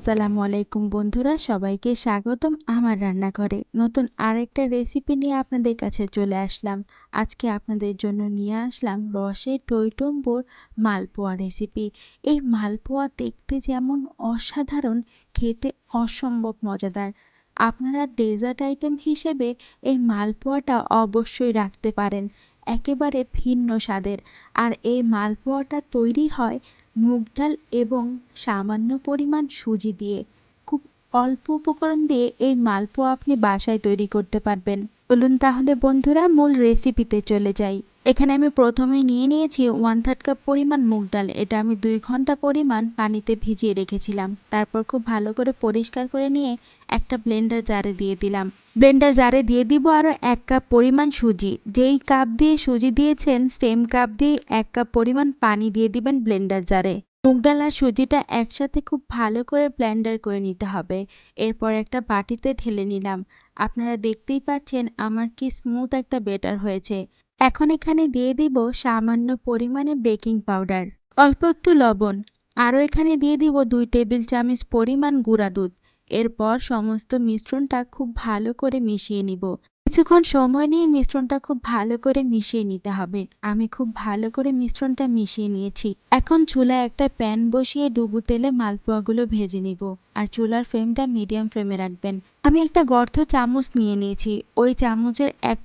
আসসালামু আলাইকুম বন্ধুরা, সবাইকে স্বাগতম আমার রান্নাঘরে। নতুন আরেকটা রেসিপি নিয়ে আপনাদের কাছে চলে আসলাম। আজকে আপনাদের জন্য নিয়ে আসলাম রসে টইটম্বুর মালপোয়া রেসিপি। এই মালপোয়া দেখতে যেমন অসাধারণ, খেতে অসম্ভব মজাদার। আপনারা ডেজার্ট আইটেম হিসেবে এই মালপোয়াটা অবশ্যই রাখতে পারেন, একেবারে ভিন্ন স্বাদের। আর এই মালপোয়াটা তৈরি হয় মুগ ডাল এবং সামান্য পরিমাণ সুজি দিয়ে। খুব অল্প উপকরণ দিয়ে এই মালপোয়া আপনি বাসায় তৈরি করতে পারবেন। চলুন তাহলে বন্ধুরা মূল রেসিপিতে চলে যাই। এখানে আমি প্রথমেই নিয়ে নিয়েছি 1/3 কাপ পরিমাণ মুগ ডাল। এটা আমি 2 ঘন্টা পরিমাণ পানিতে ভিজিয়ে রেখেছিলাম। তারপর খুব ভালো করে পরিষ্কার করে নিয়ে একটা ব্লেন্ডার জারে দিয়ে দিলাম। ব্লেন্ডার জারে দিয়ে দিব আরও 1 কাপ পরিমাণ সুজি। যেই কাপ দিয়ে সুজি দিয়েছেন সেম কাপ দিয়ে 1 কাপ পরিমাণ পানি দিয়ে দিবেন ব্লেন্ডার জারে। মুগ ডাল আর সুজিটা একসাথে খুব ভালো করে ব্লেন্ডার করে নিতে হবে। এরপর একটা বাটিতে ঢেলে নিলাম। আপনারা দেখতেই পাচ্ছেন আমার কি স্মুথ একটা ব্যাটার হয়েছে। এখন এখানে দিয়ে দিব সামান্য পরিমাণে বেকিং পাউডার, অল্প একটু লবণ, আরও এখানে দিয়ে দিব 2 টেবিল চামচ পরিমাণ গুঁড়া দুধ। এরপর সমস্ত মিশ্রণটা খুব ভালো করে মিশিয়ে নিব। কিছুক্ষণ সময় নিয়ে মিশ্রণটা খুব ভালো করে মিশিয়ে নিতে হবে। আমি খুব ভালো করে মিশ্রণটা মিশিয়ে নিয়েছি। এখন চুলায় একটা প্যান বসিয়ে ডুবো তেলে মালপোয়াগুলো ভেজে নিব। আর চুলার ফ্লেমটা মিডিয়াম ফ্লেমে রাখবেন। আমি একটা গর্ত চামচ নিয়ে নিয়েছি। ওই চামচের 1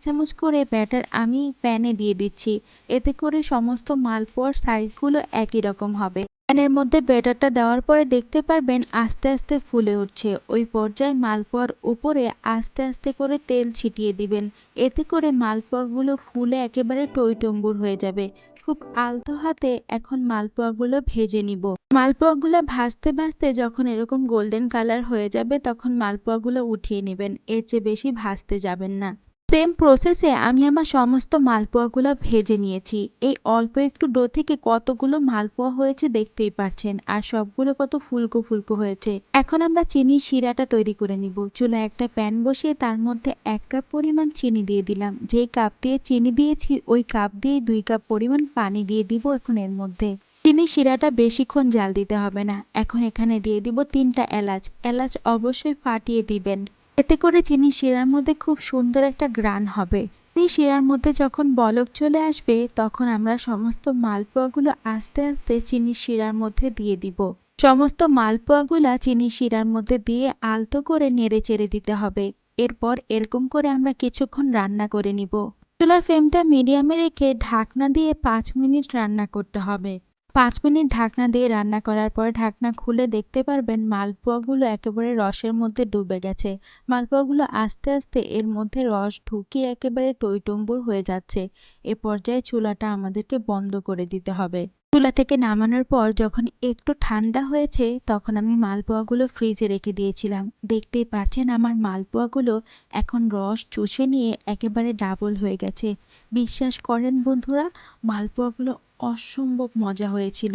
চামচ করে ব্যাটার আমি প্যানে দিয়ে দিচ্ছি। এতে করে সমস্ত মালপোয়ার সাইজগুলো একই রকম হবে। প্যানের মধ্যে ব্যাটারটা দেওয়ার পরে দেখতে পারবেন আস্তে আস্তে ফুলে উঠছে। ওই পর্যায়ে মালপোয়ার উপরে আস্তে আস্তে করে তেল ছিটিয়ে দিবেন। এতে করে মালপোয়াগুলো ফুলে একেবারে টইটম্বুর হয়ে যাবে। খুব আলতো হাতে এখন মালপোয়াগুলো ভেজে নিব। মালপোয়াগুলো ভাজতে ভাজতে যখন এরকম গোল্ডেন কালার হয়ে যাবে তখন মালপোয়াগুলো উঠিয়ে নেবেন। এর চেয়ে বেশি ভাজতে যাবেন না। সেম প্রসেসে আমি আমার সমস্ত মালপোয়াগুলো ভেজে নিয়েছি। এই অল্প একটু ডো থেকে কতগুলো মালপোয়া হয়েছে দেখতেই পাচ্ছেন, আর সবগুলো কত ফুলকো ফুলকো হয়েছে। এখন আমরা চিনির শিরাটা তৈরি করে নিব। চুলায় একটা প্যান বসিয়ে তার মধ্যে 1 কাপ পরিমাণ চিনি দিয়ে দিলাম। যেই কাপ দিয়ে চিনি দিয়েছি ওই কাপ দিয়ে 2 কাপ পরিমাণ পানি দিয়ে দিব এখন এর মধ্যে। চিনির শিরাটা বেশিক্ষণ জাল দিতে হবে না। এখন এখানে দিয়ে দিব 3টা এলাচ। এলাচ অবশ্যই ফাটিয়ে দিবেন। এতে করে চিনির শিরার মধ্যে খুব সুন্দর একটা ঘ্রাণ হবে। চিনির শিরার মধ্যে যখন বলক চলে আসবে তখন আমরা সমস্ত মালপোয়াগুলো আস্তে আস্তে চিনির শিরার মধ্যে দিয়ে দিব। সমস্ত মালপোয়াগুলা চিনির শিরার মধ্যে দিয়ে আলতো করে নেড়ে চেড়ে দিতে হবে। এরপর এরকম করে আমরা কিছুক্ষণ রান্না করে নিব। চুলার ফ্লেমটা মিডিয়ামে রেখে ঢাকনা দিয়ে 5 মিনিট রান্না করতে হবে। 5 মিনিট ঢাকনা দিয়ে রান্না করার পর ঢাকনা খুলে দেখতে পারবেন মালপোয়াগুলো একেবারে রসের মধ্যে ডুবে গেছে। মালপোয়াগুলো আস্তে আস্তে এর মধ্যে রস ঢুকিয়ে একেবারে টইটম্বুর হয়ে যাচ্ছে। এ পর্যায়ে চুলাটা আমাদেরকে বন্ধ করে দিতে হবে। চুলা থেকে নামানোর পর যখন একটু ঠান্ডা হয়েছে তখন আমি মালপোয়াগুলো ফ্রিজে রেখে দিয়েছিলাম। দেখতেই পাচ্ছেন আমার মালপোয়াগুলো এখন রস চুষে নিয়ে একেবারে ডাবল হয়ে গেছে। বিশ্বাস করেন বন্ধুরা, মালপোয়াগুলো অসম্ভব মজা হয়েছিল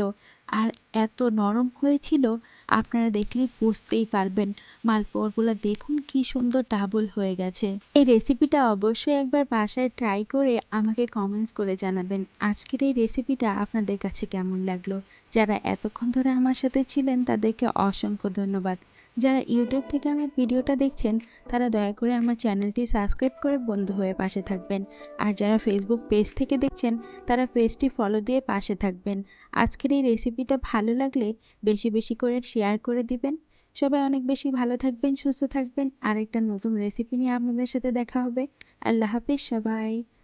আর এত নরম হয়েছিল, আপনারা দেখলে বুঝতেই পারবেন। মালপোয়াগুলো দেখুন কি সুন্দর ডাবল হয়ে গেছে। এই রেসিপিটা অবশ্যই একবার বাসায় ট্রাই করে আমাকে কমেন্টস করে জানাবেন আজকের এই রেসিপিটা আপনাদের কাছে কেমন লাগলো। যারা এতক্ষণ ধরে আমার সাথে ছিলেন তাদেরকে অসংখ্য ধন্যবাদ। যারা ইউটিউব থেকে আমার ভিডিওটা দেখছেন তারা দয়া করে আমার চ্যানেলটি সাবস্ক্রাইব করে বন্ধু হয়ে পাশে থাকবেন। আর যারা ফেসবুক পেজ থেকে দেখছেন তারা পেজটি ফলো দিয়ে পাশে থাকবেন। আজকের এই রেসিপিটা ভালো লাগলে বেশি বেশি করে শেয়ার করে দিবেন। সবাই অনেক বেশি ভালো থাকবেন, সুস্থ থাকবেন। আরেকটা নতুন রেসিপি নিয়ে আপনাদের সাথে দেখা হবে। আল্লাহ হাফিজ সবাই।